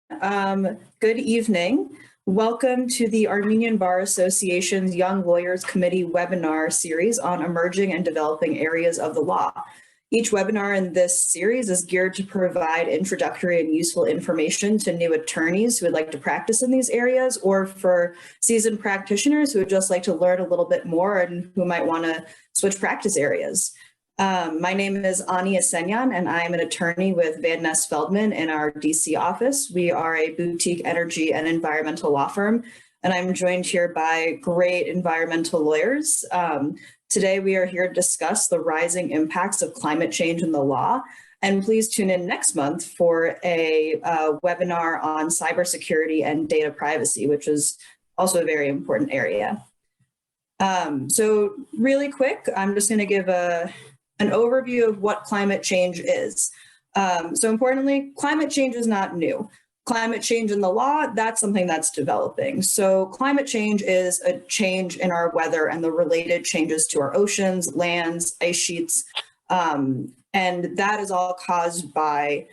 Good evening. Welcome to the Armenian Bar Association's Young Lawyers Committee webinar series on emerging and developing areas of the law. Each webinar in this series is geared to provide introductory and useful information to new attorneys who would like to practice in these areas, or for seasoned practitioners who would just like to learn a little bit more and who might want to switch practice areas. My name is Esenyan, and I am an attorney with Ness Feldman in our DC office. We are a boutique energy and environmental law firm, and I'm joined here by great environmental lawyers. Today, we are here to discuss the rising impacts of climate change in the law. And please tune in next month for a webinar on cybersecurity and data privacy, which is also a very important area. So really quick, I'm just going to give an overview of what climate change is. So importantly, climate change is not new. Climate change in the law, that's something that's developing. So climate change is a change in our weather and the related changes to our oceans, lands, ice sheets, and that is all caused by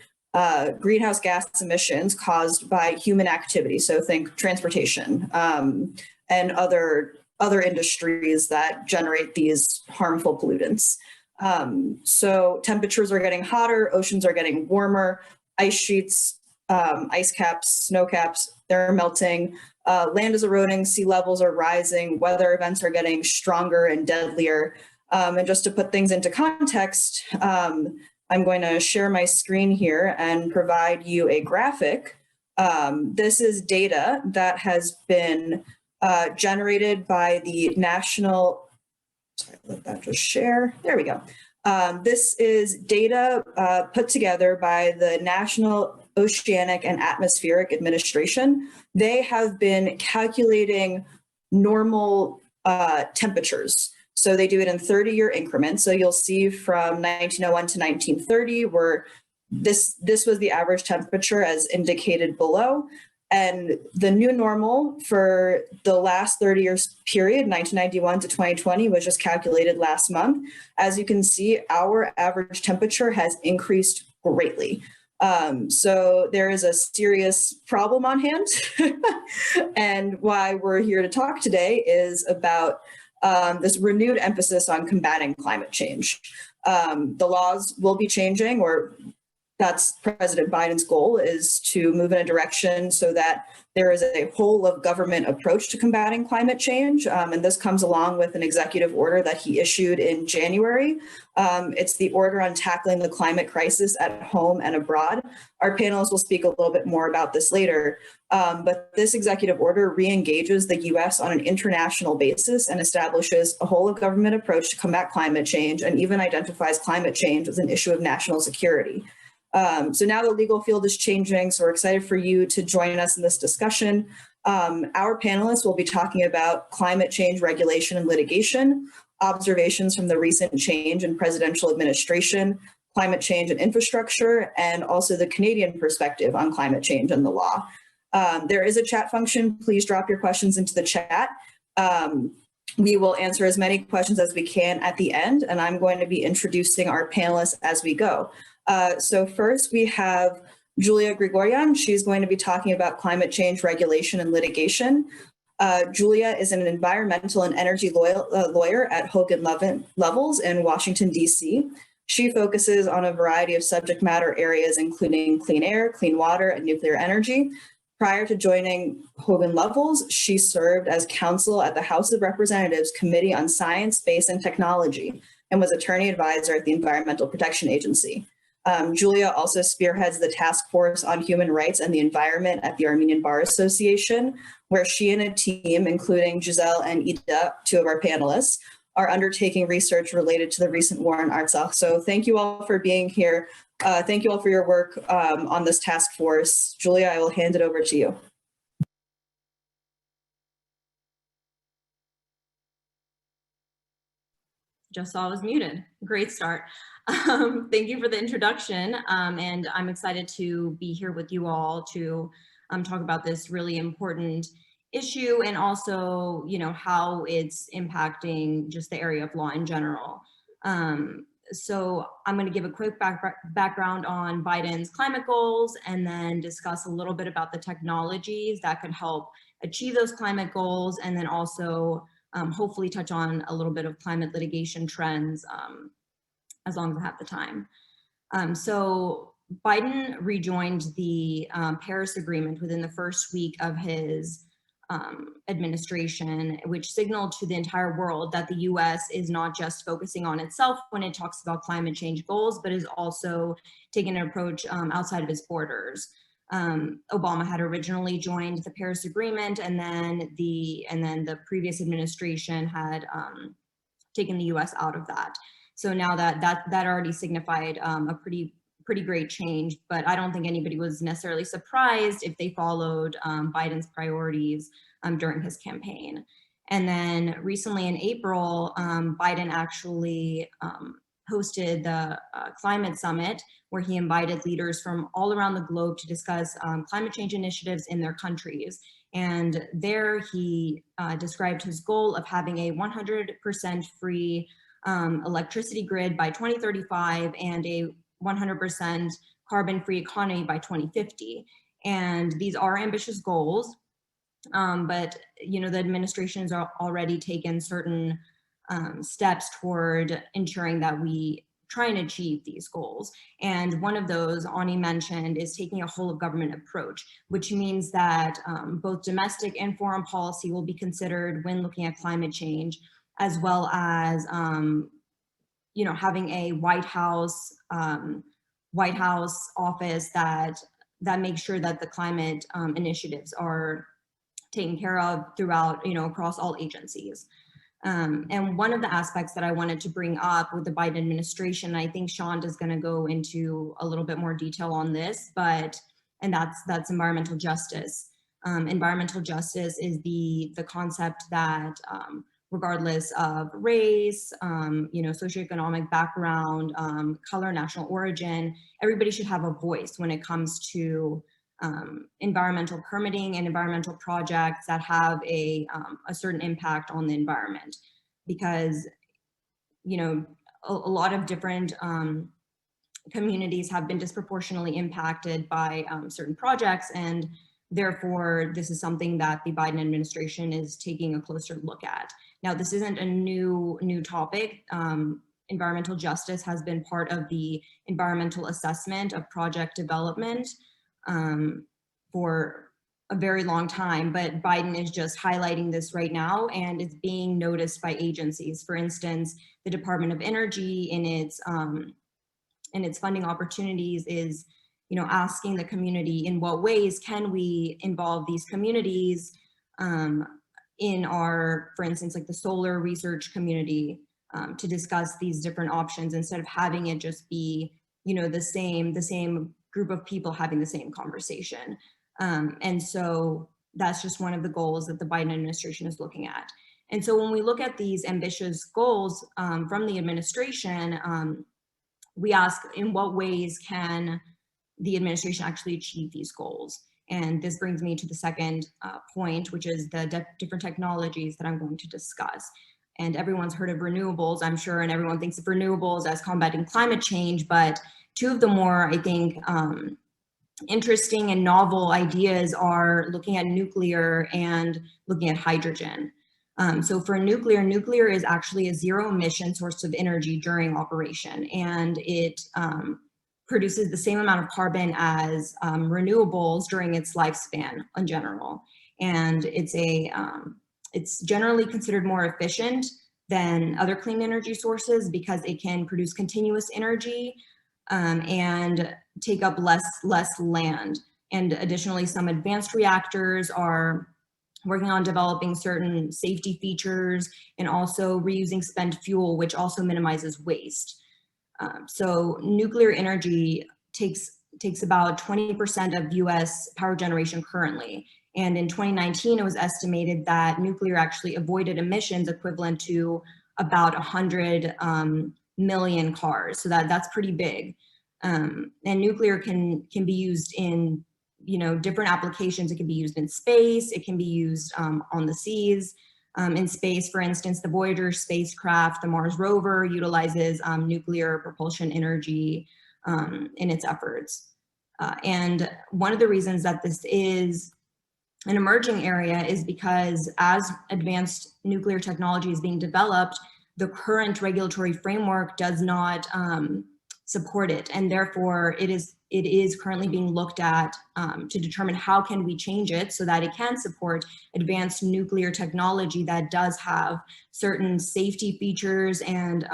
greenhouse gas emissions caused by human activity. So think transportation and other industries that generate these harmful pollutants. So temperatures are getting hotter, oceans are getting warmer, ice sheets, ice caps, snow caps, they're melting, land is eroding, sea levels are rising, weather events are getting stronger and deadlier. And just to put things into context, I'm going to share my screen here and provide you a graphic. This is data that has been generated by the National, sorry, let that just share. There we go. This is data put together by the National Oceanic and Atmospheric Administration. They have been calculating normal temperatures. So they do it in 30-year increments. So you'll see from 1901 to 1930, where this was the average temperature as indicated below. And the new normal for the last 30 years period, 1991 to 2020, was just calculated last month. As you can see, our average temperature has increased greatly. So there is a serious problem on hand. And why we're here to talk today is about this renewed emphasis on combating climate change. The laws will be changing, or that's President Biden's goal, is to move in a direction so that there is a whole of government approach to combating climate change. And this comes along with an executive order that he issued in January. It's the order on tackling the climate crisis at home and abroad. Our panelists will speak a little bit more about this later. But this executive order re-engages the US on an international basis and establishes a whole of government approach to combat climate change, and even identifies climate change as an issue of national security. So now the legal field is changing, so we're excited for you to join us in this discussion. Our panelists will be talking about climate change regulation and litigation, observations from the recent change in presidential administration, climate change and infrastructure, and also the Canadian perspective on climate change and the law. There is a chat function. Please drop your questions into the chat. We will answer as many questions as we can at the end, and I'm going to be introducing our panelists as we go. So first we have Juliya Grigoryan. She's going to be talking about climate change regulation and litigation. Juliya is an environmental and energy lawyer at Hogan Lovells in Washington, DC. She focuses on a variety of subject matter areas, including clean air, clean water, and nuclear energy. Prior to joining Hogan Lovells, she served as counsel at the House of Representatives Committee on Science, Space, and Technology, and was attorney advisor at the Environmental Protection Agency. Juliya also spearheads the Task Force on Human Rights and the Environment at the Armenian Bar Association, where she and a team, including Giselle and Ida, two of our panelists, are undertaking research related to the recent war in Artsakh. So thank you all for being here. Thank you all for your work on this task force. Juliya, I will hand it over to you. Just saw I was muted. Great start. Thank you for the introduction, and I'm excited to be here with you all to talk about this really important issue, and also, you know, how it's impacting just the area of law in general. so I'm going to give a quick background on Biden's climate goals and then discuss a little bit about the technologies that could help achieve those climate goals, and then also hopefully touch on a little bit of climate litigation trends as long as I have the time. So Biden rejoined the Paris Agreement within the first week of his administration, which signaled to the entire world that the US is not just focusing on itself when it talks about climate change goals, but is also taking an approach outside of its borders. Obama had originally joined the Paris Agreement, and then the previous administration had taken the US out of that. So now that already signified a pretty great change, but I don't think anybody was necessarily surprised if they followed Biden's priorities during his campaign. And then recently in April, Biden actually hosted the Climate Summit, where he invited leaders from all around the globe to discuss climate change initiatives in their countries. And there he described his goal of having a 100% free electricity grid by 2035 and a 100% carbon-free economy by 2050. And these are ambitious goals, but the administration has already taken certain steps toward ensuring that we try and achieve these goals. And one of those, Ani mentioned, is taking a whole of government approach, which means that both domestic and foreign policy will be considered when looking at climate change, as well as having a White House office that makes sure that the climate initiatives are taken care of throughout, across all agencies. And one of the aspects that I wanted to bring up with the Biden administration, I think Shant is going to go into a little bit more detail on this, and that's environmental justice. Environmental justice is the concept that regardless of race, socioeconomic background, color, national origin, everybody should have a voice when it comes to environmental permitting and environmental projects that have a certain impact on the environment. Because, a lot of different communities have been disproportionately impacted by certain projects, and therefore this is something that the Biden administration is taking a closer look at. Now, this isn't a new topic. Environmental justice has been part of the environmental assessment of project development for a very long time, but Biden is just highlighting this right now, and it's being noticed by agencies. For instance, the Department of Energy in its funding opportunities is, asking the community, in what ways can we involve these communities in our, for instance, like the solar research community, to discuss these different options, instead of having it just be, the same group of people having the same conversation. And so that's just one of the goals that the Biden administration is looking at. And so when we look at these ambitious goals from the administration, we ask, in what ways can the administration actually achieve these goals? And this brings me to the second point, which is the different technologies that I'm going to discuss. And everyone's heard of renewables, I'm sure, and everyone thinks of renewables as combating climate change, but two of the more, I think, interesting and novel ideas are looking at nuclear and looking at hydrogen. So for nuclear is actually a zero emission source of energy during operation, and it produces the same amount of carbon as renewables during its lifespan in general. And it's generally considered more efficient than other clean energy sources because it can produce continuous energy and take up less land. And additionally, some advanced reactors are working on developing certain safety features and also reusing spent fuel, which also minimizes waste. So nuclear energy takes about 20% of US power generation currently. And in 2019, it was estimated that nuclear actually avoided emissions equivalent to about 100 million cars. So that's pretty big. And nuclear can be used in different applications. It can be used in space. It can be used on the seas. in space. For instance, the Voyager spacecraft, the Mars rover, utilizes nuclear propulsion energy in its efforts. And one of the reasons that this is an emerging area is because as advanced nuclear technology is being developed, the current regulatory framework does not support it, and therefore it is currently being looked at to determine how can we change it so that it can support advanced nuclear technology that does have certain safety features and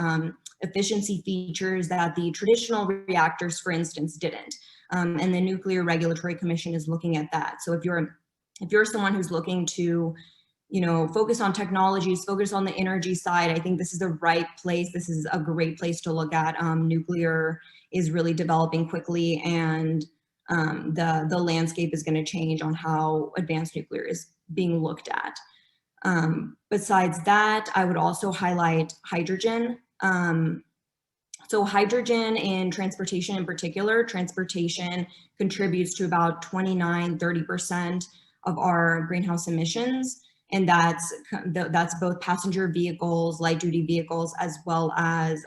efficiency features that the traditional reactors, for instance, didn't. And the Nuclear Regulatory Commission is looking at that. So if you're someone who's looking to, focus on technologies, focus on the energy side, I think this is the right place. This is a great place to look at. Nuclear is really developing quickly, and the landscape is going to change on how advanced nuclear is being looked at. Besides that, I would also highlight hydrogen. So hydrogen in transportation in particular, transportation contributes to about 29–30% of our greenhouse emissions. And that's both passenger vehicles, light duty vehicles, as well as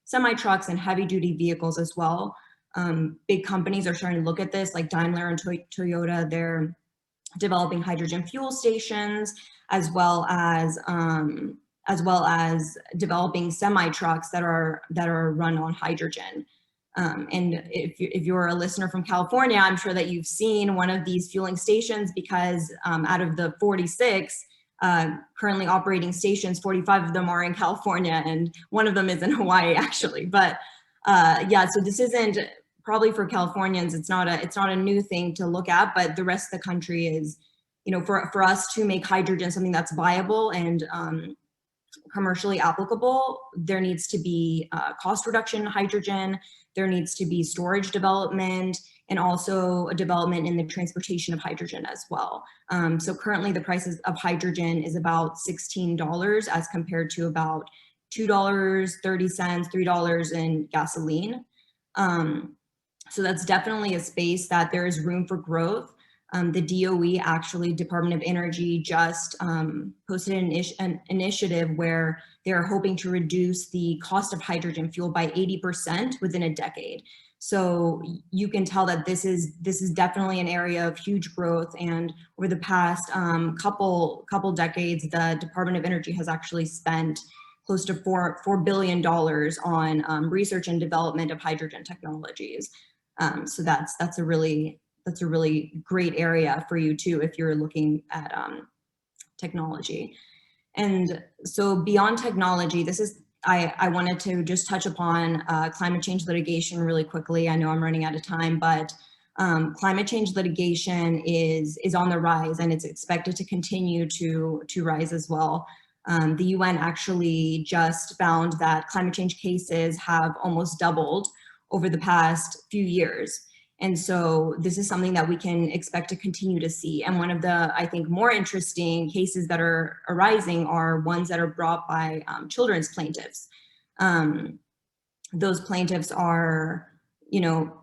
semi-trucks and heavy duty vehicles as well. Big companies are starting to look at this, like Daimler and Toyota. They're developing hydrogen fuel stations, as well as developing semi-trucks that are run on hydrogen. And if you're a listener from California, I'm sure that you've seen one of these fueling stations, because out of the 46 currently operating stations, 45 of them are in California, and one of them is in Hawaii, actually. But yeah, so this isn't probably for Californians. It's not a new thing to look at, but the rest of the country is, for us to make hydrogen something that's viable and commercially applicable, there needs to be cost reduction in hydrogen. There needs to be storage development, and also a development in the transportation of hydrogen as well. So currently the prices of hydrogen is about $16 as compared to about $2.30, $3 in gasoline. So that's definitely a space that there is room for growth. The DOE, actually, Department of Energy, just posted an initiative where they're hoping to reduce the cost of hydrogen fuel by 80% within a decade. So you can tell that this is definitely an area of huge growth. And over the past couple decades, the Department of Energy has actually spent close to $4 billion on research and development of hydrogen technologies. So that's a really great area for you too, if you're looking at technology. And so beyond technology, I wanted to just touch upon climate change litigation really quickly. I know I'm running out of time, but climate change litigation is on the rise, and it's expected to continue to rise as well. The UN actually just found that climate change cases have almost doubled over the past few years. And so this is something that we can expect to continue to see. And one of the, I think, more interesting cases that are arising are ones that are brought by children's plaintiffs. Those plaintiffs are,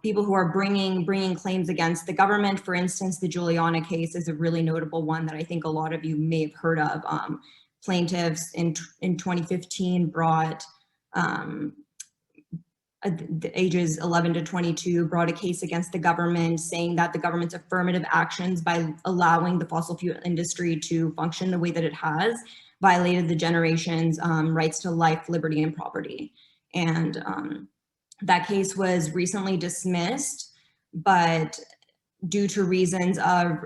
people who are bringing claims against the government. For instance, the Juliana case is a really notable one that I think a lot of you may have heard of. Plaintiffs in 2015 brought the ages 11 to 22 brought a case against the government, saying that the government's affirmative actions by allowing the fossil fuel industry to function the way that it has violated the generation's rights to life, liberty, and property. And that case was recently dismissed, but due to reasons of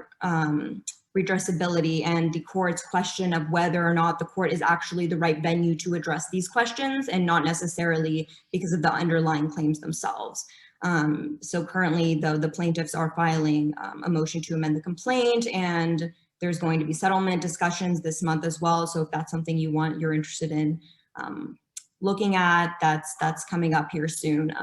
redressability and the court's question of whether or not the court is actually the right venue to address these questions, and not necessarily because of the underlying claims themselves. So currently, the plaintiffs are filing a motion to amend the complaint, and there's going to be settlement discussions this month as well. So if that's something you're interested in looking at, that's coming up here soon.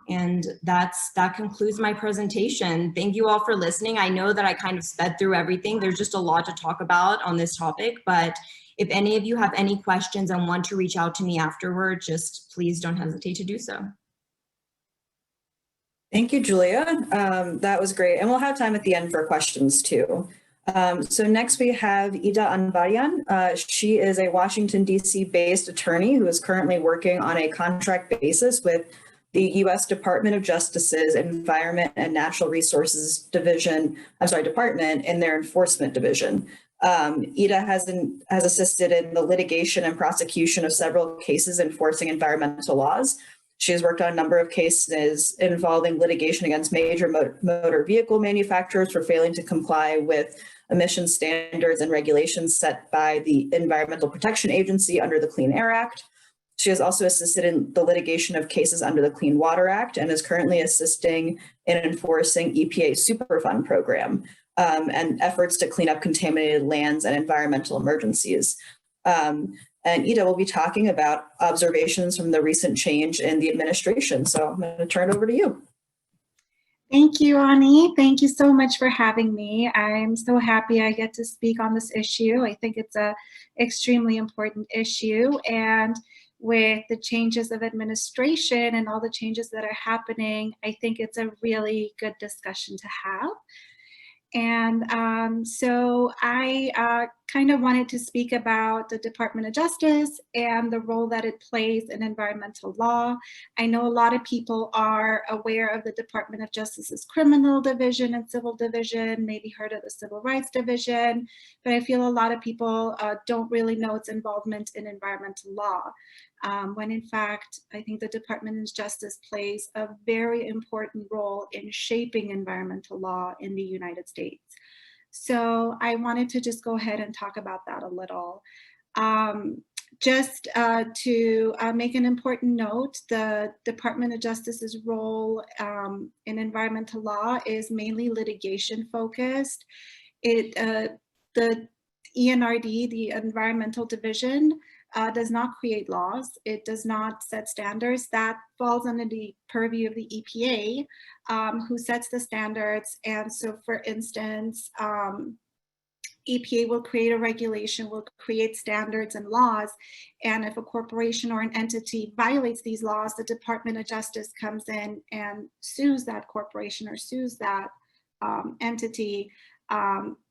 And that concludes my presentation. Thank you all for listening. I know that I kind of sped through everything. There's just a lot to talk about on this topic, but if any of you have any questions and want to reach out to me afterward, just please don't hesitate to do so. Thank you, Julia. That was great. And we'll have time at the end for questions too. So next we have Ida Anbarian. She is a Washington, D.C. based attorney who is currently working on a contract basis with the U.S. Department of Justice's Environment and Natural Resources Department in their enforcement division. Ida has assisted in the litigation and prosecution of several cases enforcing environmental laws. She has worked on a number of cases involving litigation against major motor vehicle manufacturers for failing to comply with emission standards and regulations set by the Environmental Protection Agency under the Clean Air Act. She has also assisted in the litigation of cases under the Clean Water Act and is currently assisting in enforcing EPA's Superfund program and efforts to clean up contaminated lands and environmental emergencies. And Ida will be talking about observations from the recent change in the administration. So I'm going to turn it over to you. Thank you, Ani. Thank you so much for having me. I'm so happy I get to speak on this issue. I think it's an extremely important issue. And with the changes of administration and all the changes that are happening, I think it's a really good discussion to have. And so I kind of wanted to speak about the Department of Justice and the role that it plays in environmental law. I know a lot of people are aware of the Department of Justice's criminal division and civil division, maybe heard of the civil rights division, but I feel a lot of people don't really know its involvement in environmental law. When in fact, I think the Department of Justice plays a very important role in shaping environmental law in the United States. So I wanted to just go ahead and talk about that a little. Just to make an important note, the Department of Justice's role in environmental law is mainly litigation focused. The ENRD, the Environmental Division, does not create laws. It does not set standards. That falls under the purview of the EPA, who sets the standards. And so, for instance, EPA will create a regulation, will create standards and laws. And if a corporation or an entity violates these laws, the Department of Justice comes in and sues that corporation or sues that entity.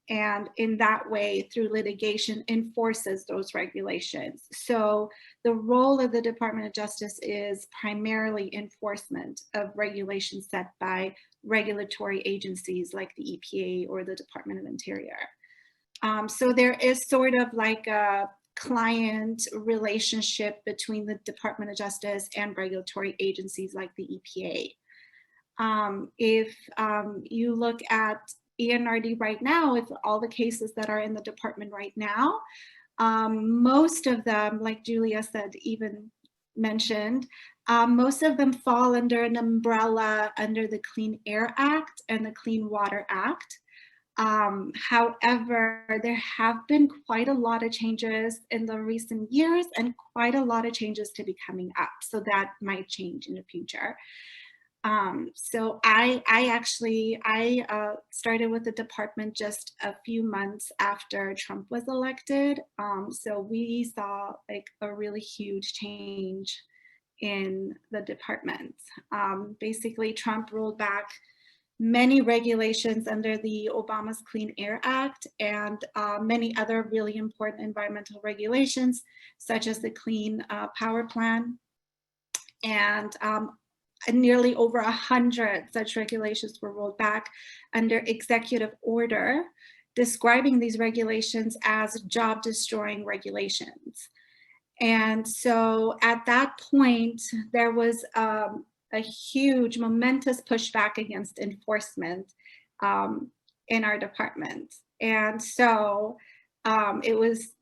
And in that way, through litigation, enforces those regulations. So the role of the Department of Justice is primarily enforcement of regulations set by regulatory agencies like the EPA or the Department of Interior. So there is sort of like a client relationship between the Department of Justice and regulatory agencies like the EPA. If you look at ENRD right now, with all the cases that are in the department right now, most of them, like Julia said, even mentioned, most of them fall under an umbrella under the Clean Air Act and the Clean Water Act. However, there have been quite a lot of changes in the recent years and quite a lot of changes to be coming up. So that might change in the future. So I started with the department just a few months after Trump was elected. So we saw like a really huge change in the department. Basically, Trump rolled back many regulations under the Obama's Clean Air Act and many other really important environmental regulations, such as the Clean Power Plan. And nearly over 100 such regulations were rolled back under executive order, describing these regulations as job-destroying regulations. And so at that point, there was a huge, momentous pushback against enforcement in our department. And so it was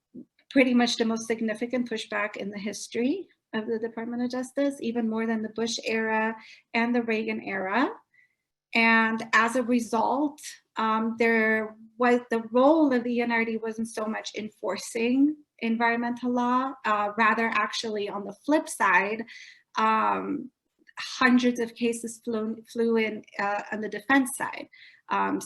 pretty much the most significant pushback in the history of the Department of Justice, even more than the Bush era and the Reagan era. And as a result, there was the role of the NRD wasn't so much enforcing environmental law, rather actually on the flip side, hundreds of cases flew in on the defense side.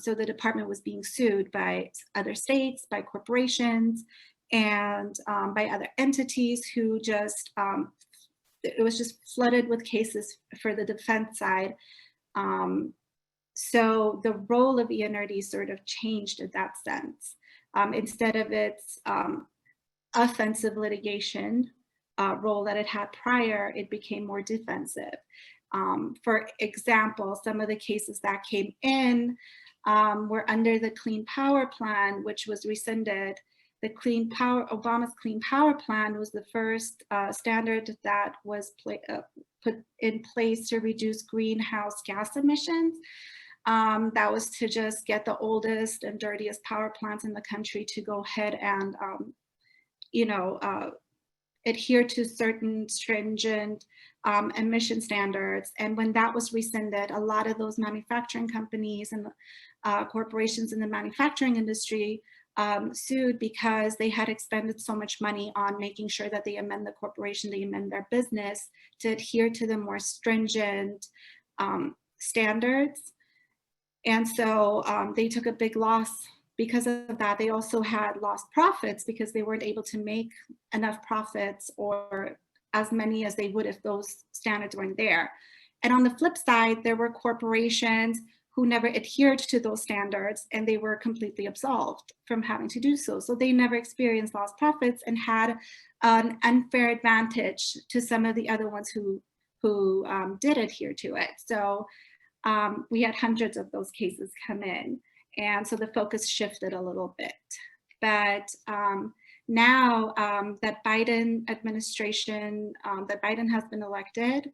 So the department was being sued by other states, by corporations, and by other entities who just, it was just flooded with cases for the defense side. So the role of ENRD sort of changed in that sense. Instead of its offensive litigation role that it had prior, it became more defensive. For example, some of the cases that came in were under the Clean Power Plan, which was rescinded. The Obama's Clean Power Plan was the first standard that was put in place to reduce greenhouse gas emissions. That was to just get the oldest and dirtiest power plants in the country to go ahead and, adhere to certain stringent emission standards. And when that was rescinded, a lot of those manufacturing companies and corporations in the manufacturing industry sued because they had expended so much money on making sure that they amend the corporation, they amend their business to adhere to the more stringent standards. And so they took a big loss because of that. They also had lost profits because they weren't able to make enough profits or as many as they would if those standards weren't there. And on the flip side, there were corporations who never adhered to those standards and they were completely absolved from having to do so. So they never experienced lost profits and had an unfair advantage to some of the other ones who did adhere to it. So we had hundreds of those cases come in. And so the focus shifted a little bit. But now that Biden administration, that Biden has been elected,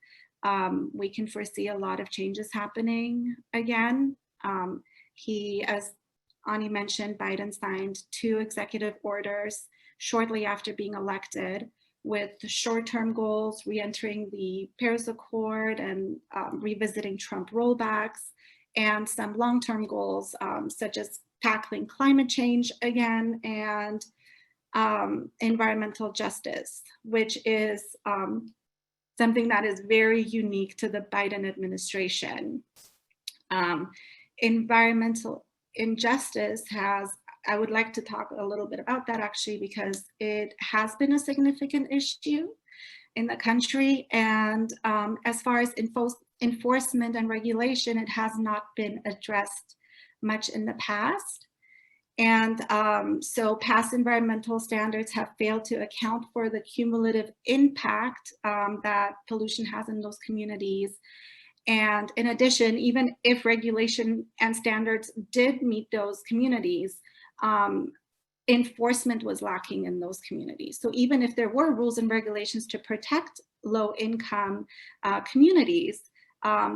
we can foresee a lot of changes happening again. He, as Ani mentioned, Biden signed 2 executive orders shortly after being elected with short-term goals, re-entering the Paris Accord and revisiting Trump rollbacks, and some long-term goals such as tackling climate change again and environmental justice, which is something that is very unique to the Biden administration. Environmental injustice I would like to talk a little bit about that actually, because it has been a significant issue in the country. And as far as enforcement and regulation, it has not been addressed much in the past. And so past environmental standards have failed to account for the cumulative impact that pollution has in those communities. And in addition, even if regulation and standards did meet those communities, enforcement was lacking in those communities. So even if there were rules and regulations to protect low-income communities,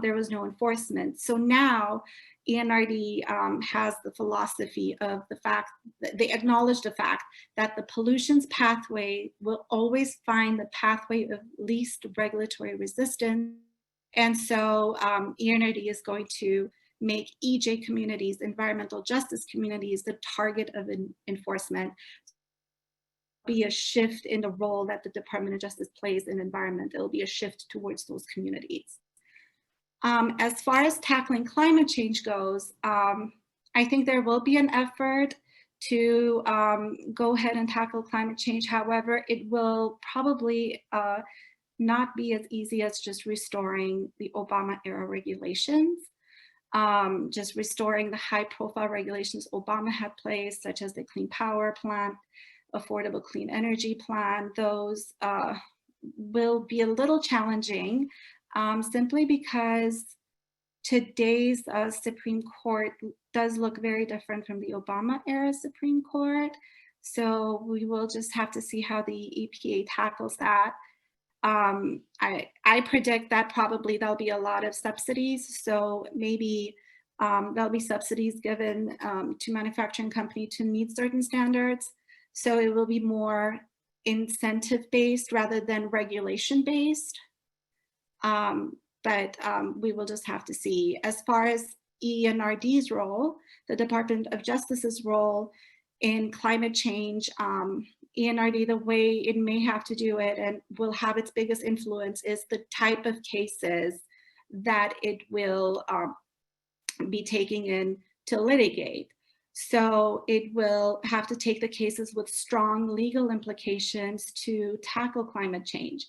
there was no enforcement. So now ENRD has the philosophy of the fact that they acknowledge the fact that the pollution's pathway will always find the pathway of least regulatory resistance. And so ENRD is going to make EJ communities, environmental justice communities, the target of enforcement. Be a shift in the role that the Department of Justice plays in environment. It'll be a shift towards those communities. As far as tackling climate change goes, I think there will be an effort to go ahead and tackle climate change. However, it will probably not be as easy as just restoring the Obama era regulations. Just restoring the high profile regulations Obama had placed, such as the Clean Power Plan, Affordable Clean Energy Plan. Those will be a little challenging simply because today's Supreme Court does look very different from the Obama era Supreme Court. So we will just have to see how the EPA tackles that. I predict that probably there'll be a lot of subsidies. So maybe there'll be subsidies given to manufacturing company to meet certain standards. So it will be more incentive-based rather than regulation-based. But we will just have to see. As far as ENRD's role, the Department of Justice's role in climate change, ENRD, the way it may have to do it and will have its biggest influence is the type of cases that it will be taking in to litigate. So it will have to take the cases with strong legal implications to tackle climate change.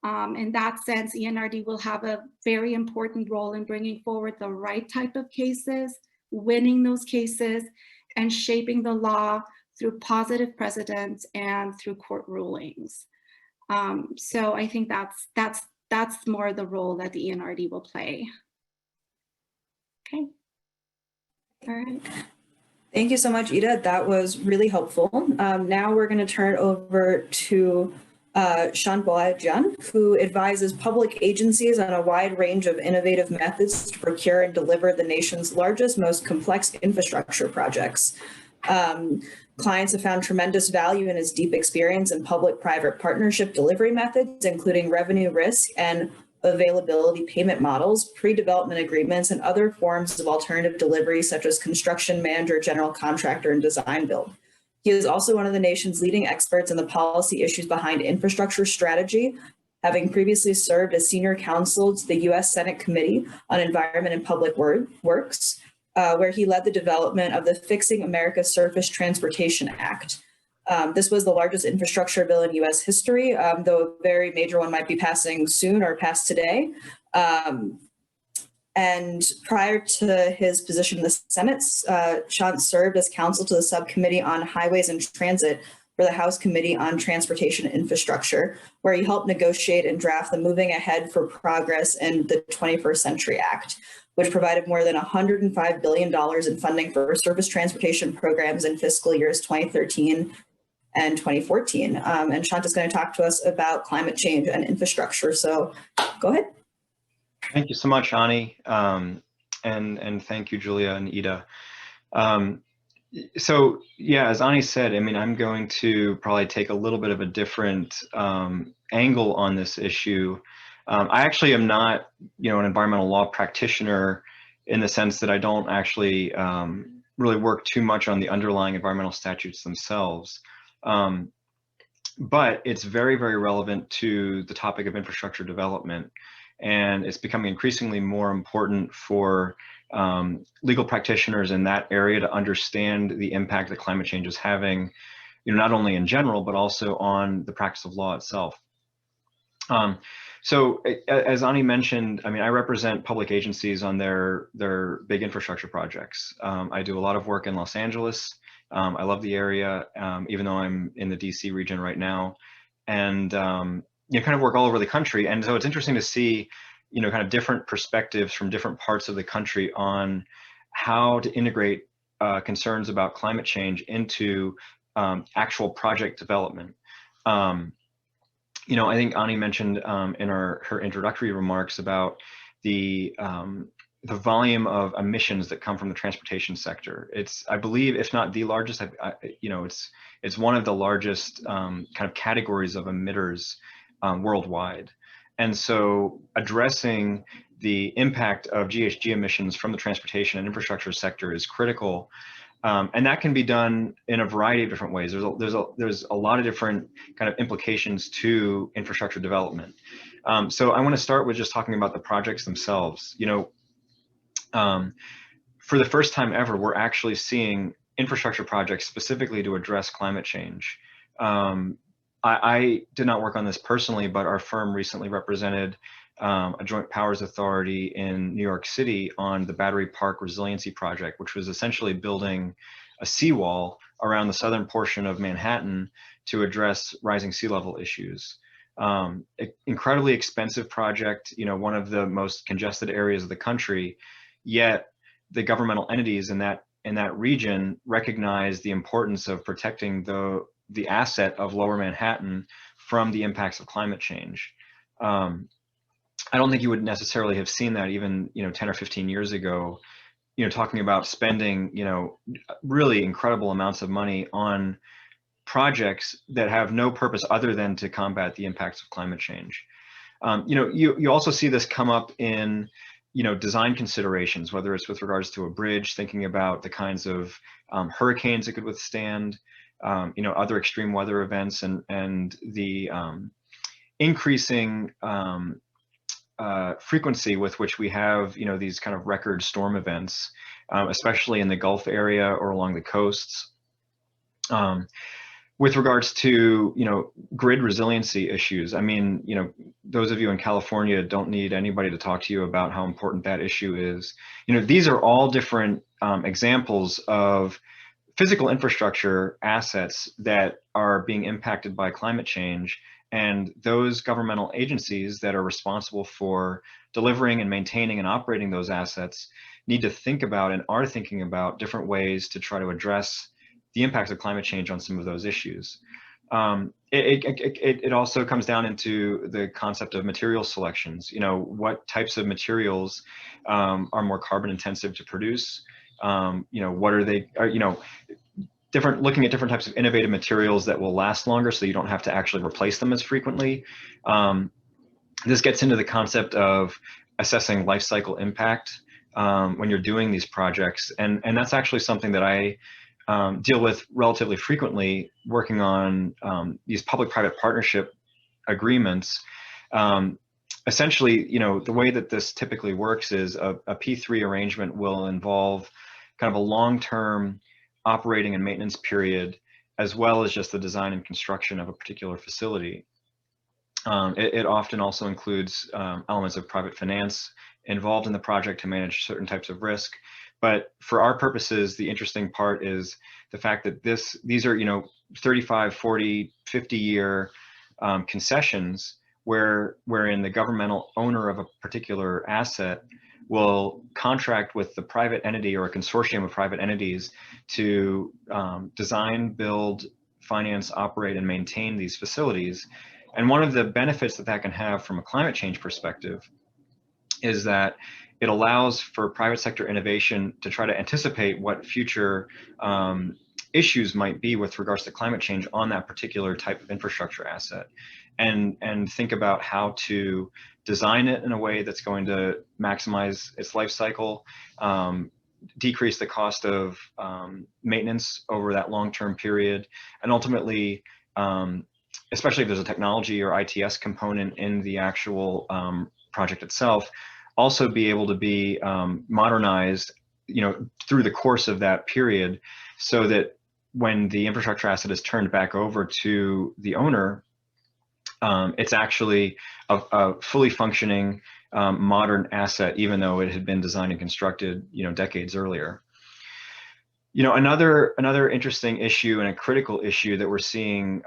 In that sense, ENRD will have a very important role in bringing forward the right type of cases, winning those cases, and shaping the law through positive precedents and through court rulings. So I think that's more the role that the ENRD will play. Okay. All right. Thank you so much, Ida. That was really helpful. Now we're going to turn it over to Shant Boyajian, who advises public agencies on a wide range of innovative methods to procure and deliver the nation's largest, most complex infrastructure projects. Clients have found tremendous value in his deep experience in public-private partnership delivery methods, including revenue risk and availability payment models, pre-development agreements, and other forms of alternative delivery such as construction manager, general contractor, and design build. He is also one of the nation's leading experts in the policy issues behind infrastructure strategy, having previously served as senior counsel to the U.S. Senate Committee on Environment and Public Works, where he led the development of the Fixing America's Surface Transportation Act. This was the largest infrastructure bill in U.S. history, though a very major one might be passing soon or passed today. And prior to his position in the Senate, Shant served as counsel to the Subcommittee on Highways and Transit for the House Committee on Transportation and Infrastructure, where he helped negotiate and draft the Moving Ahead for Progress in the 21st Century Act, which provided more than $105 billion in funding for surface transportation programs in fiscal years 2013 and 2014. And Shant is going to talk to us about climate change and infrastructure. So go ahead. Thank you so much, Ani, and thank you, Julia and Ida. So yeah, as Ani said, I mean, I'm going to probably take a little bit of a different angle on this issue. I actually am not, an environmental law practitioner in the sense that I don't actually really work too much on the underlying environmental statutes themselves. But it's very, very relevant to the topic of infrastructure development. And it's becoming increasingly more important for legal practitioners in that area to understand the impact that climate change is having, not only in general, but also on the practice of law itself. So as Ani mentioned, I mean, I represent public agencies on their big infrastructure projects. I do a lot of work in Los Angeles. I love the area, even though I'm in the DC region right now. And kind of work all over the country. And so it's interesting to see, kind of different perspectives from different parts of the country on how to integrate concerns about climate change into actual project development. I think Ani mentioned in her introductory remarks about the volume of emissions that come from the transportation sector. It's, I believe, if not the largest, it's one of the largest kind of categories of emitters worldwide. And so addressing the impact of GHG emissions from the transportation and infrastructure sector is critical. And that can be done in a variety of different ways. There's a lot of different kind of implications to infrastructure development. So I want to start with just talking about the projects themselves. For the first time ever, we're actually seeing infrastructure projects specifically to address climate change. I did not work on this personally, but our firm recently represented a joint powers authority in New York City on the Battery Park Resiliency Project, which was essentially building a seawall around the southern portion of Manhattan to address rising sea level issues. Incredibly expensive project, one of the most congested areas of the country, yet the governmental entities in that region recognize the importance of protecting the asset of Lower Manhattan from the impacts of climate change. I don't think you would necessarily have seen that even 10 or 15 years ago, talking about spending really incredible amounts of money on projects that have no purpose other than to combat the impacts of climate change. You also see this come up in design considerations, whether it's with regards to a bridge, thinking about the kinds of hurricanes it could withstand, other extreme weather events, and the increasing frequency with which we have, these kind of record storm events, especially in the Gulf area or along the coasts. with regards to, grid resiliency issues, I mean, those of you in California don't need anybody to talk to you about how important that issue is. These are all different examples of physical infrastructure assets that are being impacted by climate change, and those governmental agencies that are responsible for delivering and maintaining and operating those assets need to think about and are thinking about different ways to try to address the impacts of climate change on some of those issues. It also comes down into the concept of material selections. What types of materials are more carbon intensive to produce? What are they? Looking at different types of innovative materials that will last longer, so you don't have to actually replace them as frequently. This gets into the concept of assessing life cycle impact when you're doing these projects, and that's actually something that I deal with relatively frequently, working on these public-private partnership agreements. Essentially, the way that this typically works is a P3 arrangement will involve kind of a long-term operating and maintenance period, as well as just the design and construction of a particular facility. It often also includes elements of private finance involved in the project to manage certain types of risk. But for our purposes, the interesting part is the fact that these are 35, 40, 50-year concessions wherein the governmental owner of a particular asset will contract with the private entity or a consortium of private entities to design, build, finance, operate, and maintain these facilities. And one of the benefits that can have from a climate change perspective is that it allows for private sector innovation to try to anticipate what future issues might be with regards to climate change on that particular type of infrastructure asset, and think about how to design it in a way that's going to maximize its life cycle, decrease the cost of maintenance over that long-term period, and ultimately, especially if there's a technology or ITS component in the actual project itself, also be able to be modernized, through the course of that period, so that when the infrastructure asset is turned back over to the owner, it's actually a fully functioning modern asset, even though it had been designed and constructed, decades earlier. Another interesting issue and a critical issue that we're seeing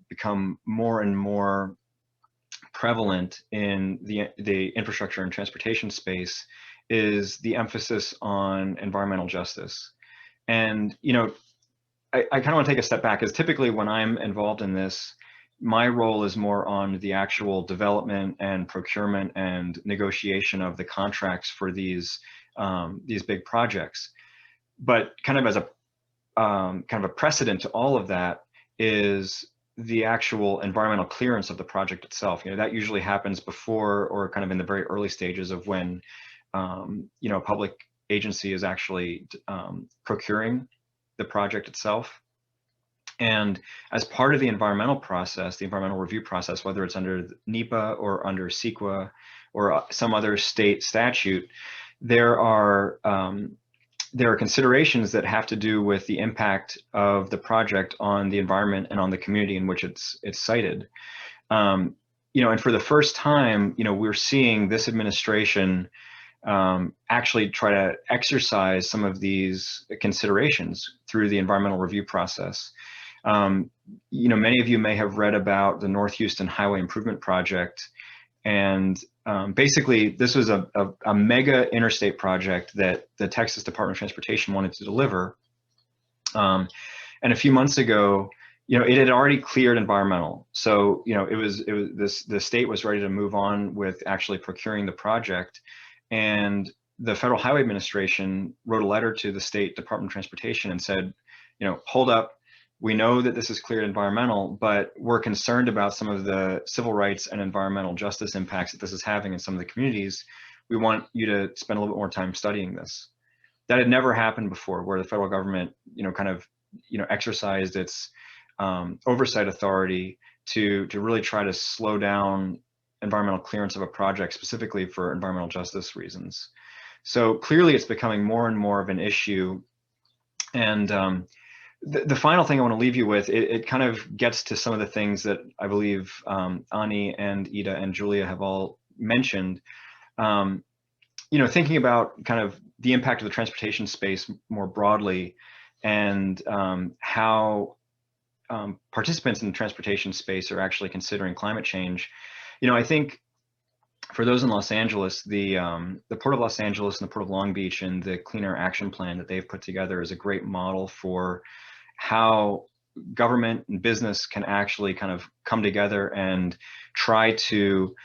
become more and more prevalent in the infrastructure and transportation space is the emphasis on environmental justice. And I kind of want to take a step back, because typically when I'm involved in this, my role is more on the actual development and procurement and negotiation of the contracts for these big projects. But kind of as a precedent to all of that is the actual environmental clearance of the project itself. That usually happens before, or kind of in the very early stages of when a public agency is actually procuring the project itself. And as part of the environmental process, the environmental review process, whether it's under NEPA or under CEQA or some other state statute, there are considerations that have to do with the impact of the project on the environment and on the community in which it's sited. And for the first time, we're seeing this administration actually try to exercise some of these considerations through the environmental review process. Many of you may have read about the North Houston Highway Improvement Project, and basically this was a mega interstate project that the Texas Department of Transportation wanted to deliver. And a few months ago, it had already cleared environmental. So, the state was ready to move on with actually procuring the project. And the Federal Highway Administration wrote a letter to the State Department of Transportation and said, hold up. We know that this is cleared environmental, but we're concerned about some of the civil rights and environmental justice impacts that this is having in some of the communities. We want you to spend a little bit more time studying this. That had never happened before, where the federal government, exercised its oversight authority to really try to slow down environmental clearance of a project, specifically for environmental justice reasons. So clearly it's becoming more and more of an issue. And the final thing I want to leave you with, it kind of gets to some of the things that I believe Ani and Ida and Julia have all mentioned. Thinking about kind of the impact of the transportation space more broadly, and how participants in the transportation space are actually considering climate change. I think for those in Los Angeles, the Port of Los Angeles and the Port of Long Beach and the Clean Air Action Plan that they've put together is a great model for how government and business can actually kind of come together and try to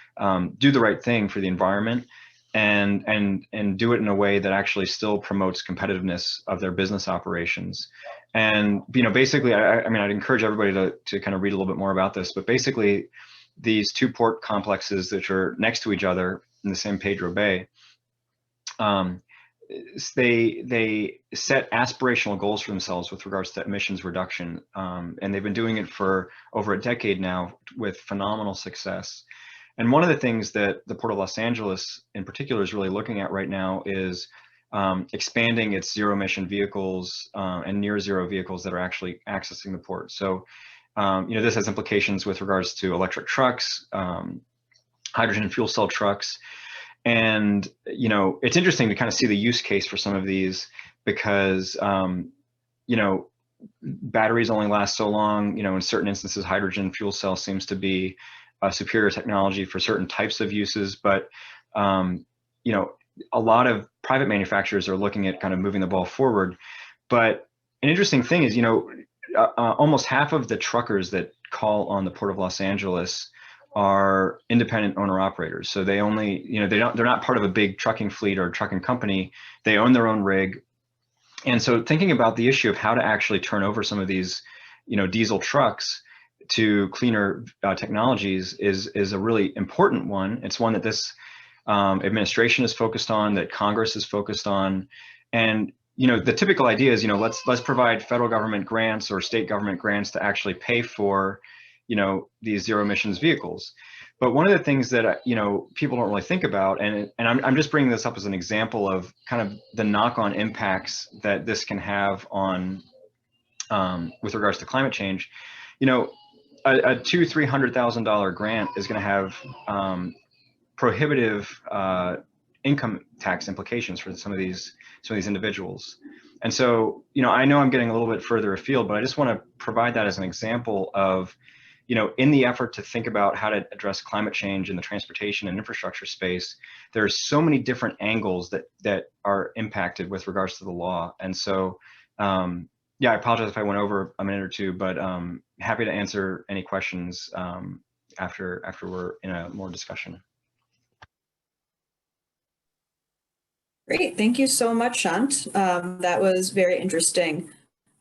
do the right thing for the environment, and do it in a way that actually still promotes competitiveness of their business operations. And basically, I mean, I'd encourage everybody to kind of read a little bit more about this, but basically these two port complexes that are next to each other in the San Pedro Bay, they set aspirational goals for themselves with regards to emissions reduction, and they've been doing it for over a decade now with phenomenal success. And one of the things that the Port of Los Angeles in particular is really looking at right now is expanding its zero emission vehicles and near zero vehicles that are actually accessing the port. So this has implications with regards to electric trucks, hydrogen fuel cell trucks. And, it's interesting to kind of see the use case for some of these, because, batteries only last so long. In certain instances, hydrogen fuel cell seems to be a superior technology for certain types of uses. But, a lot of private manufacturers are looking at kind of moving the ball forward. But an interesting thing is, almost half of the truckers that call on the Port of Los Angeles are independent owner operators. So they only, they're not part of a big trucking fleet or trucking company. They own their own rig. And so thinking about the issue of how to actually turn over some of these, diesel trucks to cleaner technologies is a really important one. It's one that this administration is focused on, that Congress is focused on. And the typical idea is, let's provide federal government grants or state government grants to actually pay for, these zero emissions vehicles. But one of the things that, people don't really think about, and I'm just bringing this up as an example of kind of the knock-on impacts that this can have on, with regards to climate change. A $200,000-$300,000 grant is going to have prohibitive income tax implications for some of these individuals. And so, I know I'm getting a little bit further afield, but I just want to provide that as an example of, in the effort to think about how to address climate change in the transportation and infrastructure space, there are so many different angles that are impacted with regards to the law. And so, I apologize if I went over a minute or two, but happy to answer any questions after we're in a more discussion. Great, thank you so much, Shant. That was very interesting.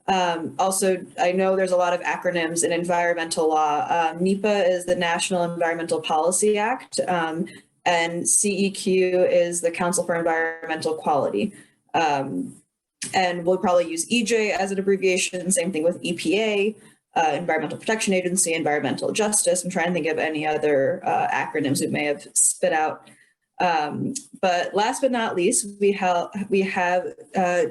Also, I know there's a lot of acronyms in environmental law. NEPA is the National Environmental Policy Act, and CEQ is the Council for Environmental Quality. And we'll probably use EJ as an abbreviation, same thing with EPA, Environmental Protection Agency, Environmental Justice. I'm trying to think of any other acronyms we may have spit out. But last but not least, we have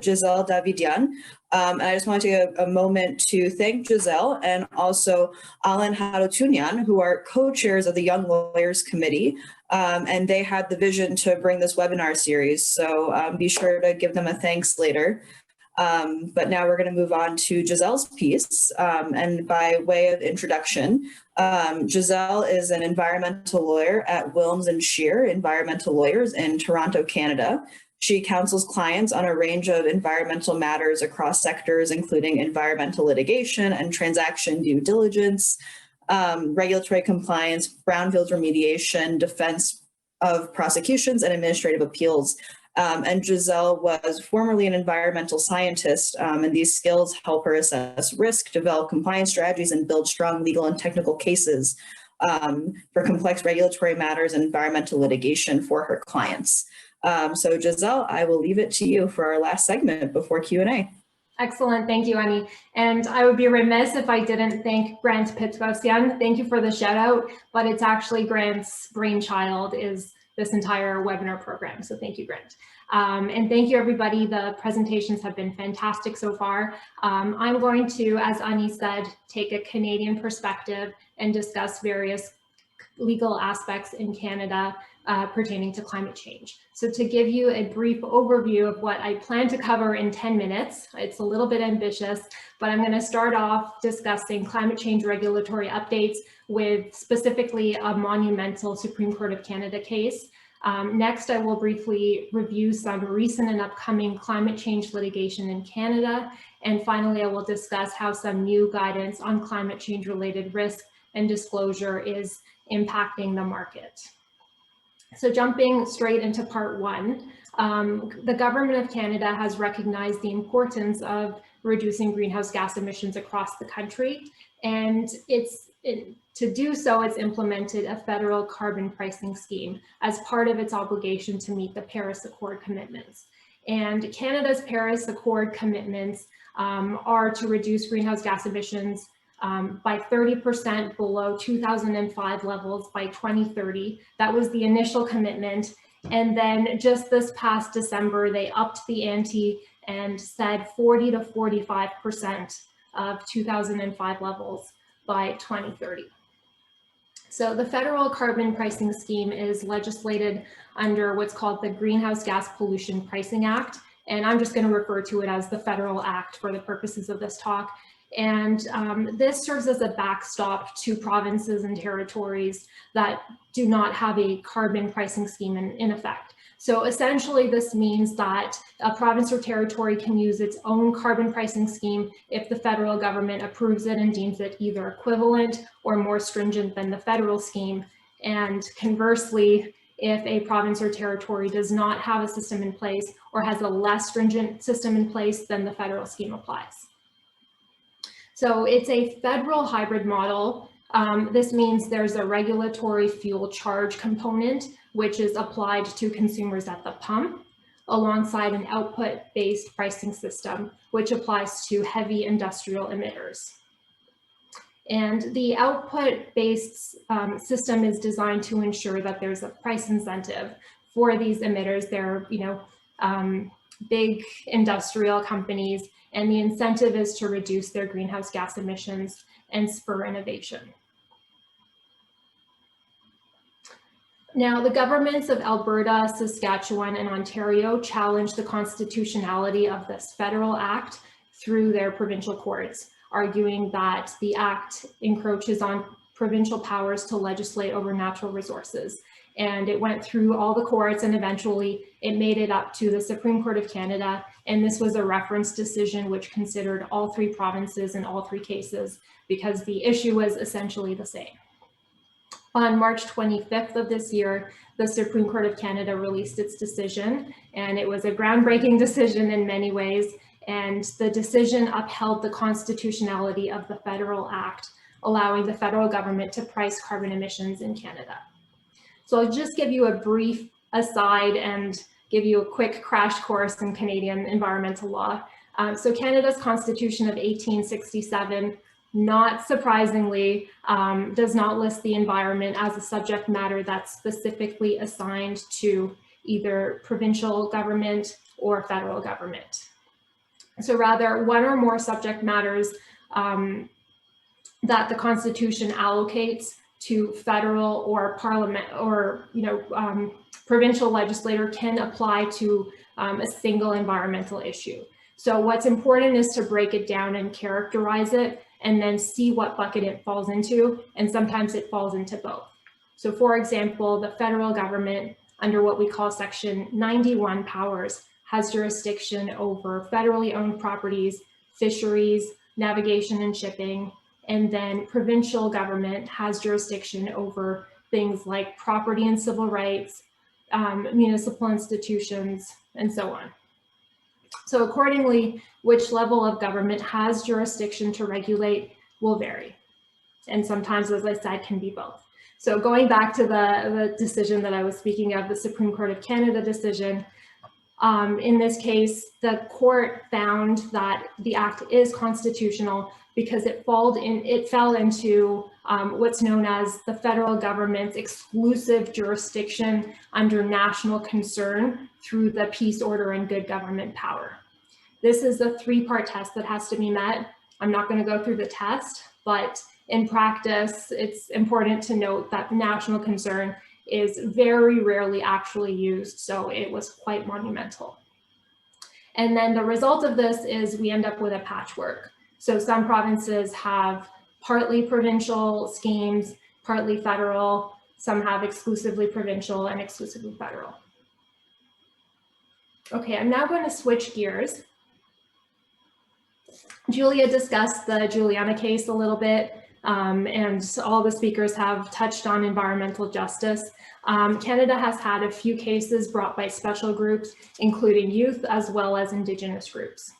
Giselle Davidian. And I just want to take a moment to thank Giselle and also Alan Harutyunyan, who are co-chairs of the Young Lawyers Committee. And they had the vision to bring this webinar series. So be sure to give them a thanks later. But now we're going to move on to Giselle's piece. And by way of introduction, Giselle is an environmental lawyer at Willms and Shier Environmental Lawyers in Toronto, Canada. She counsels clients on a range of environmental matters across sectors, including environmental litigation and transaction due diligence, regulatory compliance, brownfield remediation, defense of prosecutions, and administrative appeals. And Giselle was formerly an environmental scientist, and these skills help her assess risk, develop compliance strategies, and build strong legal and technical cases for complex regulatory matters and environmental litigation for her clients. So Giselle, I will leave it to you for our last segment before Q&A. Excellent, thank you, Ani. And I would be remiss if I didn't thank Grant Petrosyan. Thank you for the shout out, but it's actually Grant's brainchild is this entire webinar program. So thank you, Grant. And thank you, everybody. The presentations have been fantastic so far. I'm going to, as Ani said, take a Canadian perspective and discuss various legal aspects in Canada pertaining to climate change. So to give you a brief overview of what I plan to cover in 10 minutes, it's a little bit ambitious, but I'm going to start off discussing climate change regulatory updates with specifically a monumental Supreme Court of Canada case. Next, I will briefly review some recent and upcoming climate change litigation in Canada. And finally, I will discuss how some new guidance on climate change related risk and disclosure is impacting the market. So jumping straight into part one, the government of Canada has recognized the importance of reducing greenhouse gas emissions across the country. And to do so, it's implemented a federal carbon pricing scheme as part of its obligation to meet the Paris Accord commitments. And Canada's Paris Accord commitments are to reduce greenhouse gas emissions by 30% below 2005 levels by 2030. That was the initial commitment. And then just this past December, they upped the ante and said 40 to 45% of 2005 levels by 2030. So the federal carbon pricing scheme is legislated under what's called the Greenhouse Gas Pollution Pricing Act. And I'm just going to refer to it as the Federal Act for the purposes of this talk. And this serves as a backstop to provinces and territories that do not have a carbon pricing scheme in effect. So essentially, this means that a province or territory can use its own carbon pricing scheme if the federal government approves it and deems it either equivalent or more stringent than the federal scheme. And conversely, if a province or territory does not have a system in place or has a less stringent system in place, then the federal scheme applies. So it's a federal hybrid model. This means there's a regulatory fuel charge component, which is applied to consumers at the pump, alongside an output-based pricing system, which applies to heavy industrial emitters. And the output-based system is designed to ensure that there's a price incentive for these emitters. They're, big industrial companies, and the incentive is to reduce their greenhouse gas emissions and spur innovation. Now, the governments of Alberta, Saskatchewan, and Ontario challenged the constitutionality of this federal act through their provincial courts, arguing that the act encroaches on provincial powers to legislate over natural resources. And it went through all the courts, and eventually it made it up to the Supreme Court of Canada. And this was a reference decision which considered all three provinces in all three cases, because the issue was essentially the same. On March 25th of this year, the Supreme Court of Canada released its decision, and it was a groundbreaking decision in many ways. And the decision upheld the constitutionality of the federal act, allowing the federal government to price carbon emissions in Canada. So I'll just give you a brief aside and give you a quick crash course in Canadian environmental law. So Canada's Constitution of 1867, not surprisingly, does not list the environment as a subject matter that's specifically assigned to either provincial government or federal government. So rather, one or more subject matters that the Constitution allocates to federal or parliament or provincial legislator can apply to a single environmental issue. So what's important is to break it down and characterize it, and then see what bucket it falls into, and sometimes it falls into both. So for example, the federal government, under what we call Section 91 powers, has jurisdiction over federally owned properties, fisheries, navigation and shipping, and then provincial government has jurisdiction over things like property and civil rights, municipal institutions, and so on. So accordingly, which level of government has jurisdiction to regulate will vary. And sometimes, as I said, can be both. So going back to the decision that I was speaking of, the Supreme Court of Canada decision, in this case, the court found that the act is constitutional because it fell into what's known as the federal government's exclusive jurisdiction under national concern through the peace, order, and good government power. This is a three-part test that has to be met. I'm not going to go through the test, but in practice, it's important to note that national concern is very rarely actually used, so it was quite monumental. And then the result of this is we end up with a patchwork. So some provinces have partly provincial schemes, partly federal, some have exclusively provincial and exclusively federal. Okay, I'm now going to switch gears. Julia discussed the Juliana case a little bit, and all the speakers have touched on environmental justice. Canada has had a few cases brought by special groups, including youth as well as Indigenous groups.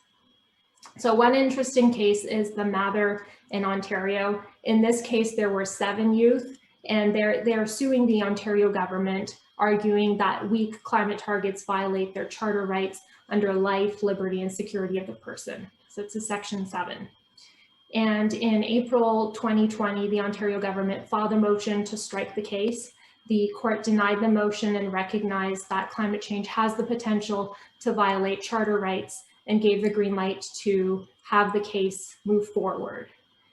So one interesting case is the Mather in Ontario. In this case, there were 7 youth, and they're suing the Ontario government, arguing that weak climate targets violate their charter rights under life, liberty, and security of the person. So it's a Section 7. And in April 2020, the Ontario government filed a motion to strike the case. The court denied the motion and recognized that climate change has the potential to violate charter rights and gave the green light to have the case move forward.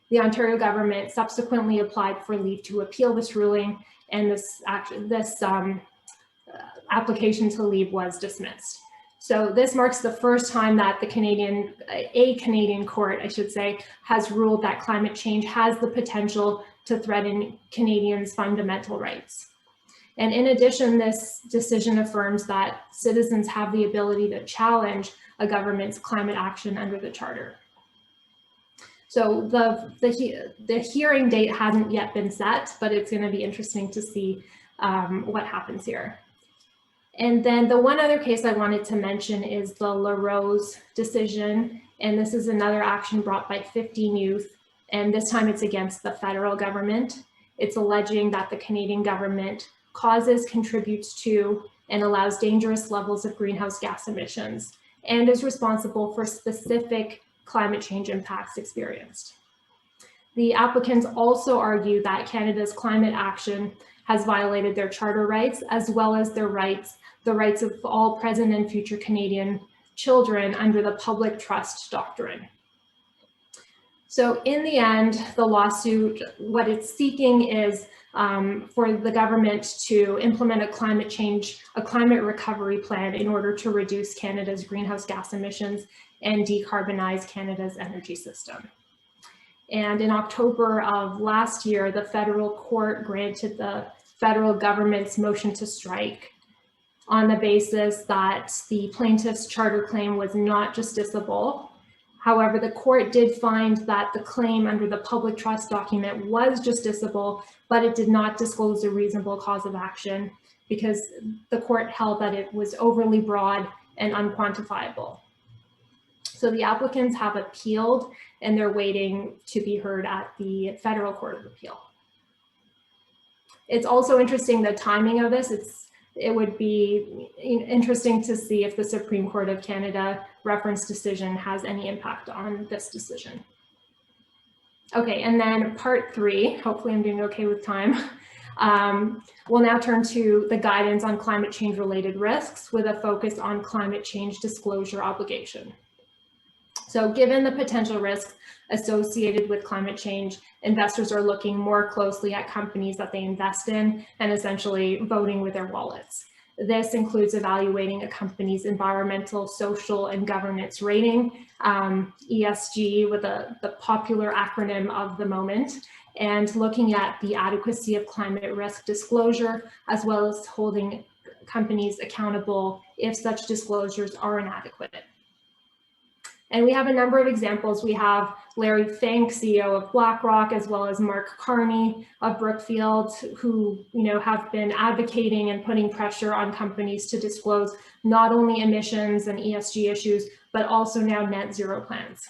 The Ontario government subsequently applied for leave to appeal this ruling, and this application to leave was dismissed. So this marks the first time that a Canadian court, I should say, has ruled that climate change has the potential to threaten Canadians' fundamental rights. And in addition, this decision affirms that citizens have the ability to challenge a government's climate action under the Charter. So the hearing date hasn't yet been set, but it's going to be interesting to see what happens here. And then the one other case I wanted to mention is the LaRose decision. And this is another action brought by 15 youth. And this time it's against the federal government. It's alleging that the Canadian government causes, contributes to, and allows dangerous levels of greenhouse gas emissions, and is responsible for specific climate change impacts experienced. The applicants also argue that Canada's climate action has violated their charter rights, as well as their rights, the rights of all present and future Canadian children under the public trust doctrine. So in the end, the lawsuit, what it's seeking is for the government to implement a climate recovery plan in order to reduce Canada's greenhouse gas emissions and decarbonize Canada's energy system. And in October of last year, the federal court granted the federal government's motion to strike on the basis that the plaintiff's charter claim was not justiciable. However, the court did find that the claim under the public trust document was justiciable, but it did not disclose a reasonable cause of action because the court held that it was overly broad and unquantifiable. So the applicants have appealed and they're waiting to be heard at the Federal Court of Appeal. It's also interesting the timing of this. It would be interesting to see if the Supreme Court of Canada reference decision has any impact on this decision. Okay, and then part 3, hopefully I'm doing okay with time. We'll now turn to the guidance on climate change related risks with a focus on climate change disclosure obligation. So given the potential risks associated with climate change, investors are looking more closely at companies that they invest in and essentially voting with their wallets. This includes evaluating a company's environmental, social, and governance rating, ESG with the popular acronym of the moment, and looking at the adequacy of climate risk disclosure, as well as holding companies accountable if such disclosures are inadequate. And we have a number of examples. We have Larry Fink, CEO of BlackRock, as well as Mark Carney of Brookfield, who have been advocating and putting pressure on companies to disclose not only emissions and ESG issues, but also now net zero plans.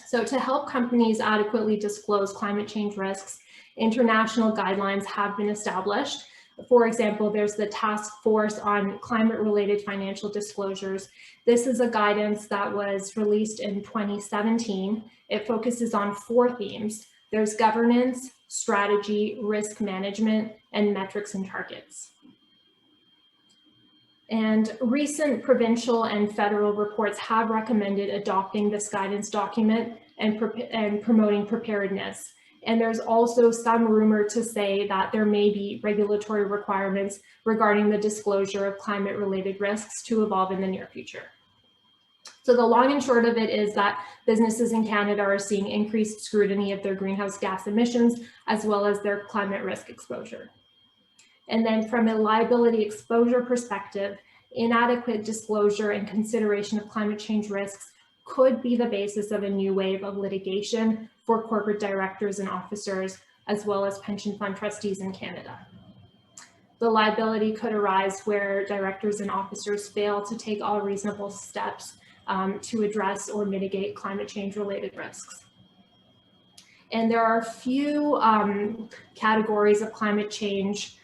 So to help companies adequately disclose climate change risks, international guidelines have been established. For example, there's the Task Force on Climate-Related Financial Disclosures. This is a guidance that was released in 2017. It focuses on 4 themes. There's governance, strategy, risk management, and metrics and targets. And recent provincial and federal reports have recommended adopting this guidance document and promoting preparedness. And there's also some rumor to say that there may be regulatory requirements regarding the disclosure of climate-related risks to evolve in the near future. So the long and short of it is that businesses in Canada are seeing increased scrutiny of their greenhouse gas emissions, as well as their climate risk exposure. And then from a liability exposure perspective, inadequate disclosure and consideration of climate change risks could be the basis of a new wave of litigation for corporate directors and officers, as well as pension fund trustees in Canada. The liability could arise where directors and officers fail to take all reasonable steps to address or mitigate climate change related risks. And there are a few categories of climate change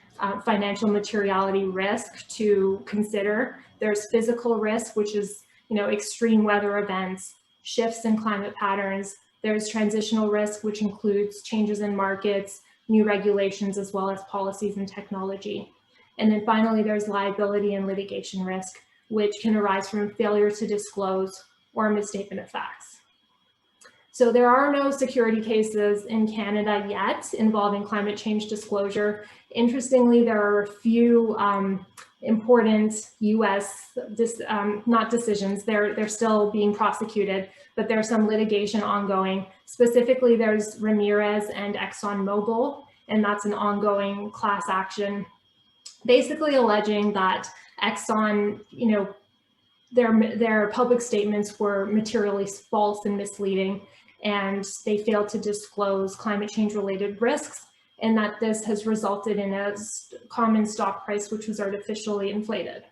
financial materiality risk to consider. There's physical risk, which is extreme weather events, shifts in climate patterns. There's transitional risk, which includes changes in markets, new regulations, as well as policies and technology. And then finally, there's liability and litigation risk, which can arise from failure to disclose or misstatement of facts. So there are no security cases in Canada yet involving climate change disclosure. Interestingly, there are a few important US, not decisions, they're still being prosecuted, but there's some litigation ongoing. Specifically, there's Ramirez and ExxonMobil, and that's an ongoing class action, basically alleging that Exxon, their public statements were materially false and misleading, and they failed to disclose climate change related risks, and that this has resulted in a common stock price which was artificially inflated.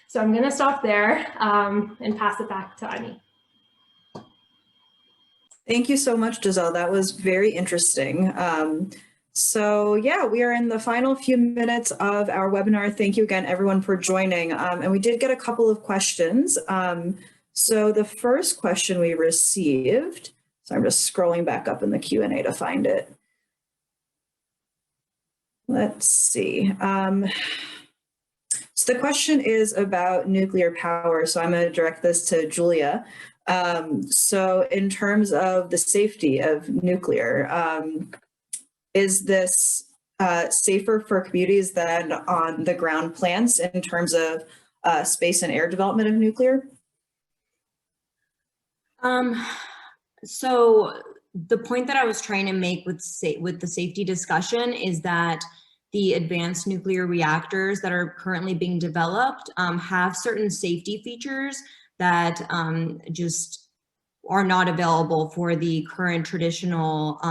So I'm going to stop there and pass it back to Ani. Thank you so much, Giselle. That was very interesting. So yeah, we are in the final few minutes of our webinar. Thank you again, everyone, for joining. And we did get a couple of questions. So the first question we received, so I'm just scrolling back up in the Q&A to find it. Let's see. So the question is about nuclear power. So I'm going to direct this to Julia. So in terms of the safety of nuclear, is this safer for communities than on the ground plants in terms of space and air development of nuclear? So the point that I was trying to make with the safety discussion is that the advanced nuclear reactors that are currently being developed have certain safety features that just are not available for the current traditional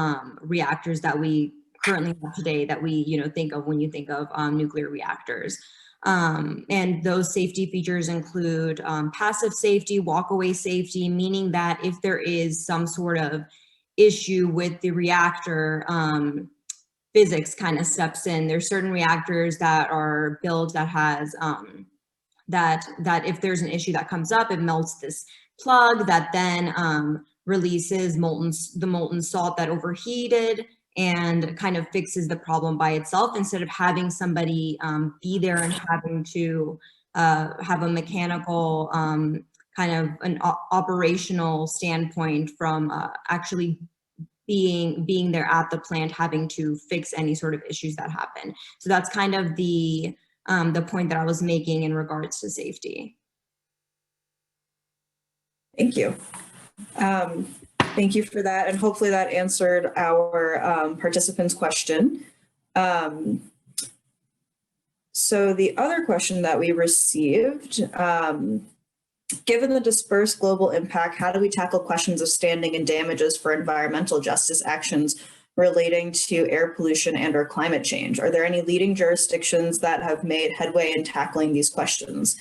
reactors that we currently have today, that we think of when you think of nuclear reactors. And those safety features include passive safety, walkaway safety, meaning that if there is some sort of issue with the reactor, physics kind of steps in. There's certain reactors that are built that has that if there's an issue that comes up, it melts this plug that then releases the molten salt that overheated and kind of fixes the problem by itself, instead of having somebody be there and having to have a mechanical kind of an operational standpoint from actually being there at the plant, having to fix any sort of issues that happen. So that's kind of the point that I was making in regards to safety. Thank you. Thank you for that, and hopefully that answered our participants' question. So the other question that we received, given the dispersed global impact, how do we tackle questions of standing and damages for environmental justice actions relating to air pollution and or climate change? Are there any leading jurisdictions that have made headway in tackling these questions?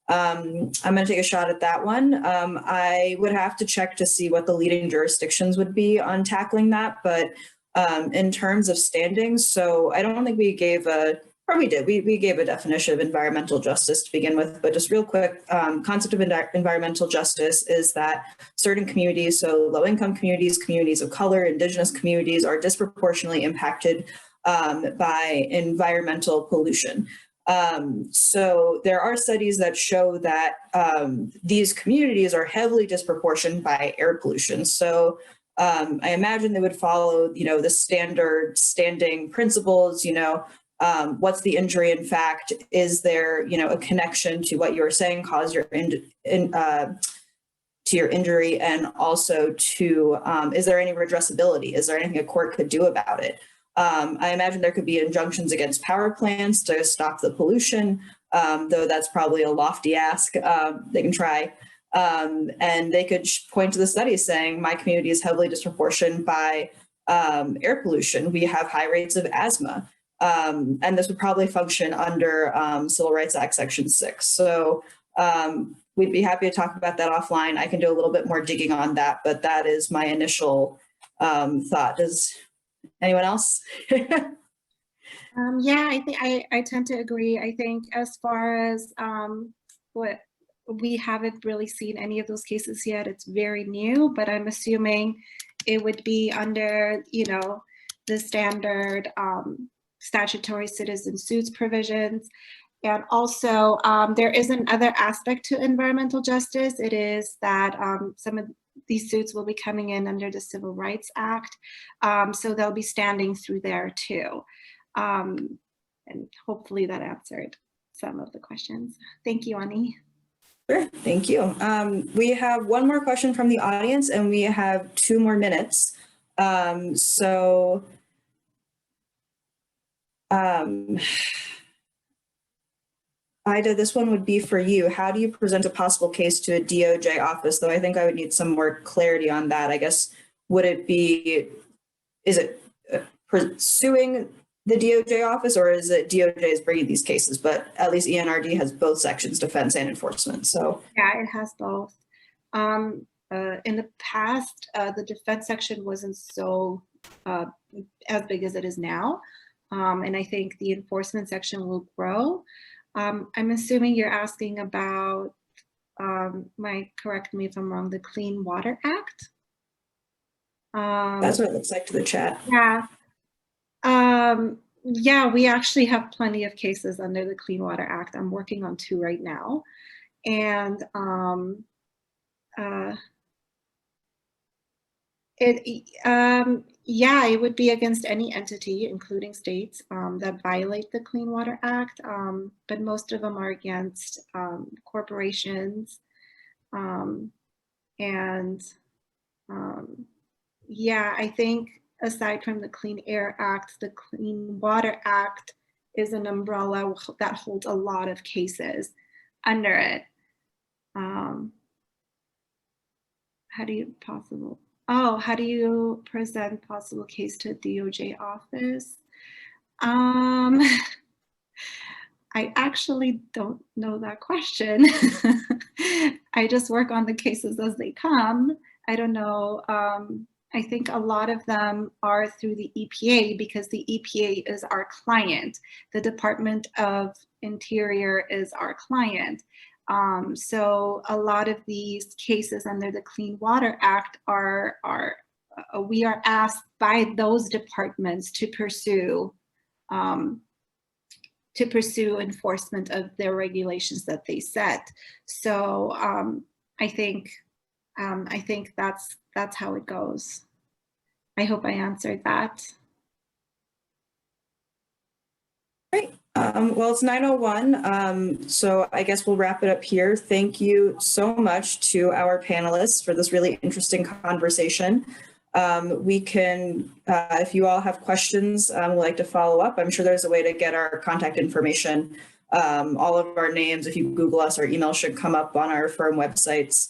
I'm going to take a shot at that one. I would have to check to see what the leading jurisdictions would be on tackling that, but in terms of standings, so I don't think we gave a or we did, we gave a definition of environmental justice to begin with, but just real quick, concept of environmental justice is that certain communities, so low-income communities, communities of color, indigenous communities, are disproportionately impacted by environmental pollution. So there are studies that show that these communities are heavily disproportioned by air pollution. So I imagine they would follow, the standard standing principles, what's the injury in fact? Is there, a connection to what you were saying caused your to your injury, and also to, is there any redressability? Is there anything a court could do about it? I imagine there could be injunctions against power plants to stop the pollution, though that's probably a lofty ask. They can try. And they could point to the studies saying my community is heavily disproportioned by air pollution. We have high rates of asthma. And this would probably function under Civil Rights Act Section 6. So we'd be happy to talk about that offline. I can do a little bit more digging on that, but that is my initial thought. Does anyone else? Yeah, I think I tend to agree. I think as far as what we haven't really seen any of those cases yet, it's very new, but I'm assuming it would be under, the standard statutory citizen suits provisions. And also there is another aspect to environmental justice. It is that some of these suits will be coming in under the Civil Rights Act. So they'll be standing through there too. And hopefully that answered some of the questions. Thank you, Ani. Sure, thank you. We have one more question from the audience and we have 2 more minutes. Ida, this one would be for you. How do you present a possible case to a DOJ office? Though I think I would need some more clarity on that. I guess, is it pursuing the DOJ office, or is it DOJ is bringing these cases? But at least ENRD has both sections, defense and enforcement. So yeah, it has both. In the past, the defense section wasn't so as big as it is now. And I think the enforcement section will grow. I'm assuming you're asking about, correct me if I'm wrong, the Clean Water Act? that's what it looks like to the chat. Yeah. Yeah, we actually have plenty of cases under the Clean Water Act. I'm working on 2 right now. And yeah, it would be against any entity, including states, that violate the Clean Water Act, but most of them are against corporations. Yeah, I think aside from the Clean Air Act, the Clean Water Act is an umbrella that holds a lot of cases under it. How do you present possible case to a DOJ office? I actually don't know that question. I just work on the cases as they come. I don't know. I think a lot of them are through the EPA because the EPA is our client. The Department of Interior is our client. So a lot of these cases under the Clean Water Act we are asked by those departments to pursue enforcement of their regulations that they set. So I think that's how it goes. I hope I answered that. Great. Well, it's 9:01, so I guess we'll wrap it up here. Thank you so much to our panelists for this really interesting conversation. We can, if you all have questions, we'd like to follow up. I'm sure there's a way to get our contact information. All of our names, if you Google us, our email should come up on our firm websites.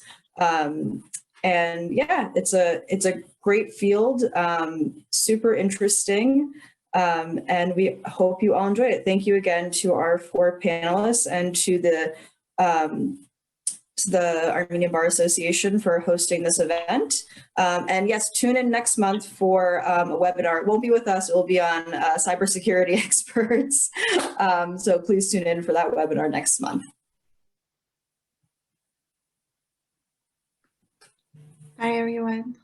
And yeah, it's a great field, super interesting. And we hope you all enjoyed it. Thank you again to our 4 panelists and to the the Armenian Bar Association for hosting this event. And yes, tune in next month for a webinar. It won't be with us, it will be on cybersecurity experts. So please tune in for that webinar next month. Bye, everyone.